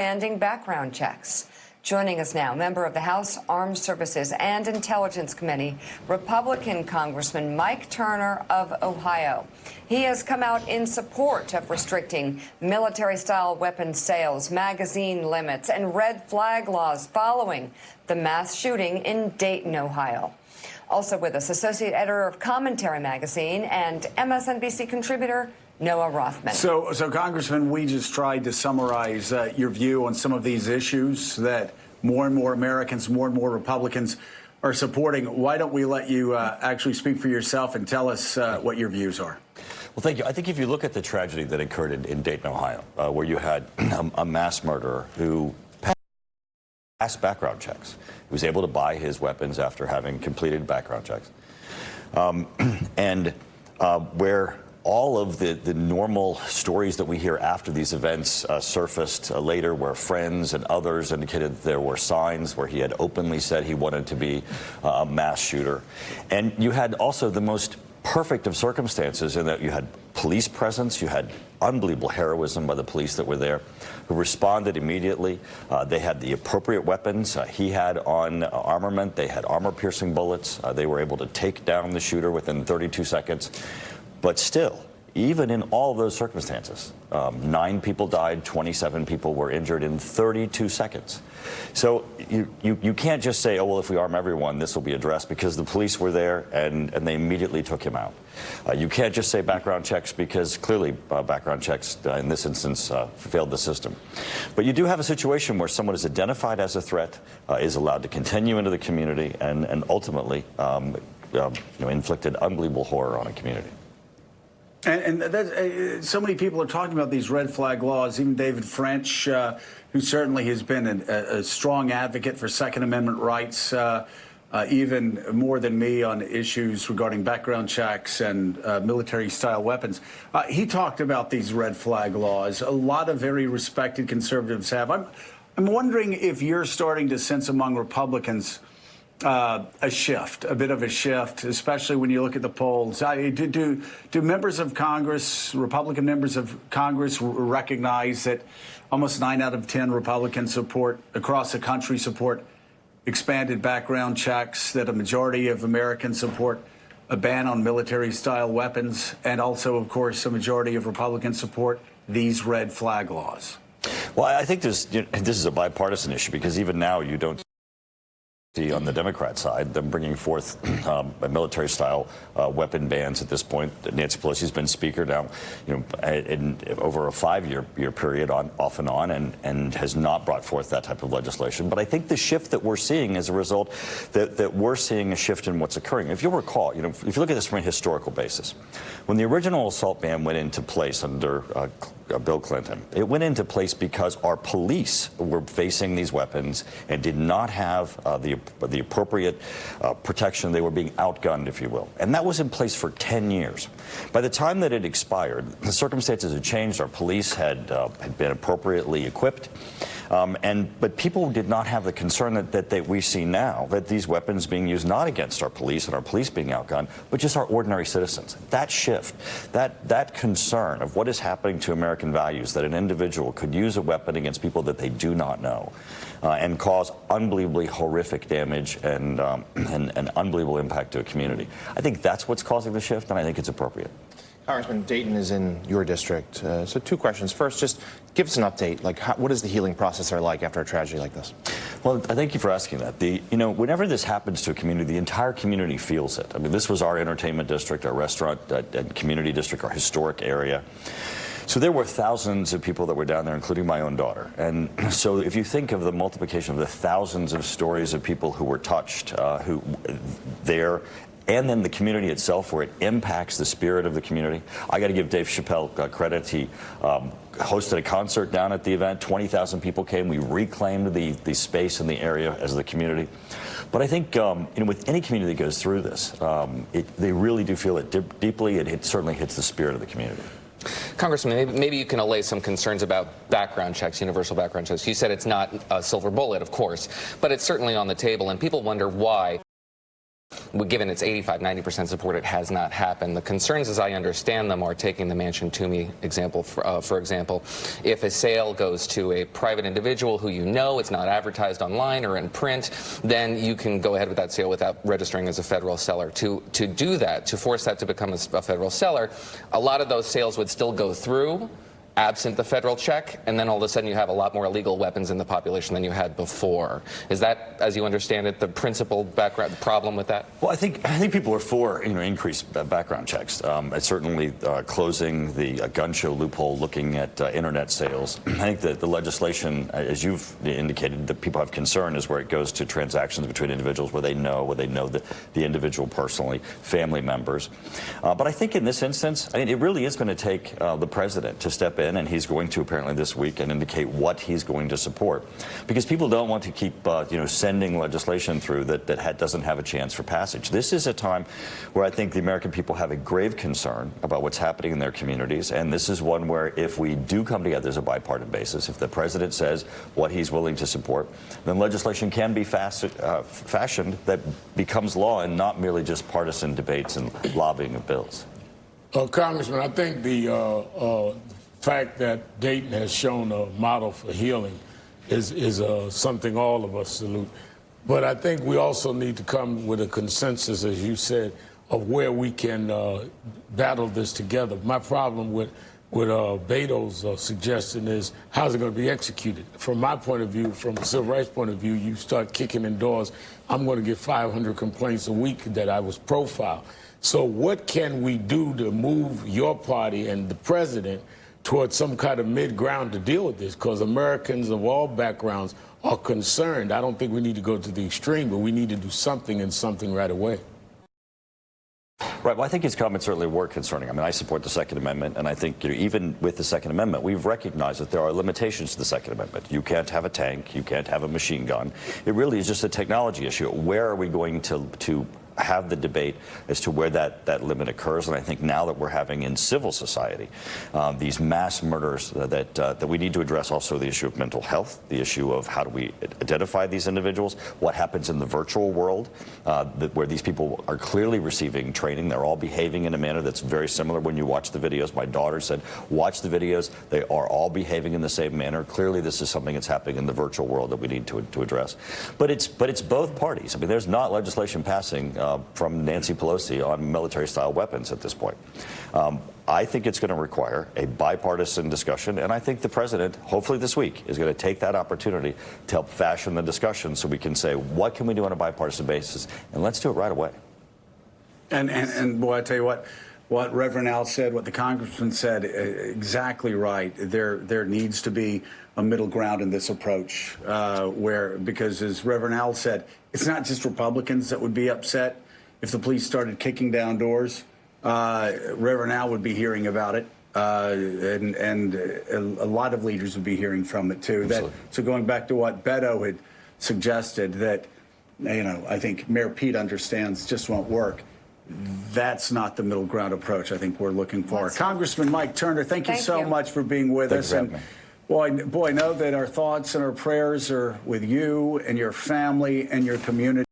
Ending background checks. Joining us now, member of the House Armed Services and Intelligence Committee, Republican Congressman Mike Turner of Ohio. He has come out in support of restricting military-style weapon sales, magazine limits, and red flag laws following the mass shooting in Dayton, Ohio. Also with us, associate editor of Commentary magazine and MSNBC contributor Noah Rothman. So Congressman, we just tried to summarize your view on some of these issues that more and more Americans, more and more Republicans are supporting. Why don't we let you actually speak for yourself and tell us what your views are? Well, thank you. I think if you look at the tragedy that occurred in Dayton, Ohio, where you had a mass murderer who passed background checks, he was able to buy his weapons after having completed background checks, where all of the normal stories that we hear after these events surfaced later, where friends and others indicated that there were signs where he had openly said he wanted to be a mass shooter. And you had also the most perfect of circumstances in that you had police presence, you had unbelievable heroism by the police that were there, who responded immediately. They had the appropriate weapons. He had on armament. They had armor-piercing bullets. They were able to take down the shooter within 32 seconds. But still, even in all of those circumstances, 9 people died, 27 people were injured in 32 seconds. So you can't just say, oh, well, if we arm everyone, this will be addressed, because the police were there and they immediately took him out. You can't just say background checks, because clearly background checks in this instance failed the system. But you do have a situation where someone is identified as a threat, is allowed to continue into the community, and ultimately inflicted unbelievable horror on a community. And so many people are talking about these red flag laws. Even David French, who certainly has been a strong advocate for Second Amendment rights, even more than me on issues regarding background checks and military-style weapons. He talked about these red flag laws. A lot of very respected conservatives have. I'm wondering if you're starting to sense among Republicans a bit of a shift, especially when you look at the polls. Do members of Congress, Republican members of Congress, recognize that almost 9 out of 10 Republicans across the country support expanded background checks, that a majority of Americans support a ban on military-style weapons, and also, of course, a majority of Republicans support these red flag laws? Well, I think this is a bipartisan issue, because even now you don't see on the Democrat side them bringing forth military-style weapon bans at this point. Nancy Pelosi's been Speaker now, in over a 5-year period, off and on, and has not brought forth that type of legislation. But I think the shift that we're seeing is a result that we're seeing a shift in what's occurring. If you'll recall, if you look at this from a historical basis, when the original assault ban went into place under Bill Clinton, it went into place because our police were facing these weapons and did not have the appropriate protection. They were being outgunned, if you will. And that was in place for 10 years. By the time that it expired, the circumstances had changed. Our police had been appropriately equipped. But people did not have the concern that we see now, that these weapons being used not against our police and our police being outgunned, but just our ordinary citizens. That shift, that concern of what is happening to American values, that an individual could use a weapon against people that they do not know and cause unbelievably horrific damage and an unbelievable impact to a community. I think that's what's causing the shift, and I think it's appropriate. Congressman, Dayton is in your district. So 2 questions. First, just give us an update. What is the healing process like after a tragedy like this? Well, thank you for asking that. Whenever this happens to a community, the entire community feels it. I mean, this was our entertainment district, our restaurant and community district, our historic area. So there were thousands of people that were down there, including my own daughter. And so if you think of the multiplication of the thousands of stories of people who were touched, and then the community itself, where it impacts the spirit of the community. I got to give Dave Chappelle credit. He hosted a concert down at the event. 20,000 people came. We reclaimed the space in the area as the community. But I think with any community that goes through this, they really do feel it deeply. It certainly hits the spirit of the community. Congressman, maybe you can allay some concerns about background checks, universal background checks. You said it's not a silver bullet, of course, but it's certainly on the table, and people wonder why. given its 85-90% support, it has not happened. The concerns, as I understand them, are taking the Manchin Toomey example. For example, if a sale goes to a private individual who you know, it's not advertised online or in print, then you can go ahead with that sale without registering as a federal seller. To do that, to force that to become a federal seller, a lot of those sales would still go through, absent the federal check, and then all of a sudden you have a lot more illegal weapons in the population than you had before. Is that, as you understand it, the principal background problem with that? Well, I think people are for increased background checks. It's certainly closing the gun show loophole, looking at internet sales. I think that the legislation, as you've indicated, that people have concern is where it goes to transactions between individuals where they know the individual personally, family members. But I think in this instance, it really is going to take the president to step in, and he's going to apparently this week, and indicate what he's going to support, because people don't want to keep sending legislation through that doesn't have a chance for passage. This is a time where I think the American people have a grave concern about what's happening in their communities, and this is one where if we do come together as a bipartisan basis, if the president says what he's willing to support, then legislation can be fashioned that becomes law and not merely just partisan debates and lobbying of bills. Congressman, I think the fact that Dayton has shown a model for healing is something all of us salute. But I think we also need to come with a consensus, as you said, of where we can battle this together. My problem with Beto's suggestion is, how's it going to be executed? From my point of view, from a civil rights point of view, you start kicking in doors. I'm going to get 500 complaints a week that I was profiled. So what can we do to move your party and the president towards some kind of mid-ground to deal with this? Because Americans of all backgrounds are concerned. I don't think we need to go to the extreme, but we need to do something and something right away. Right. Well, I think his comments certainly were concerning. I mean, I support the Second Amendment, and I think even with the Second Amendment, we've recognized that there are limitations to the Second Amendment. You can't have a tank. You can't have a machine gun. It really is just a technology issue. Where are we going to have the debate as to where that limit occurs? And I think now that we're having in civil society these mass murders, that we need to address also the issue of mental health, the issue of how do we identify these individuals, what happens in the virtual world, where these people are clearly receiving training. They're all behaving in a manner that's very similar when you watch the videos. My daughter said, watch the videos. They are all behaving in the same manner. Clearly, this is something that's happening in the virtual world that we need to address. But it's both parties. I mean, there's not legislation passing from Nancy Pelosi on military-style weapons at this point. I think it's going to require a bipartisan discussion, and I think the president, hopefully this week, is going to take that opportunity to help fashion the discussion so we can say, what can we do on a bipartisan basis, and let's do it right away. And boy, I tell you what Reverend Al said, what the congressman said, exactly right. There needs to be a middle ground in this approach, because as Reverend Al said, it's not just Republicans that would be upset if the police started kicking down doors. Reverend Al would be hearing about it, and a lot of leaders would be hearing from it too. So going back to what Beto had suggested, that I think Mayor Pete understands just won't work. That's not the middle ground approach I think we're looking for. Congressman Mike Turner, thank you so much for being with us. And boy, know that our thoughts and our prayers are with you and your family and your community.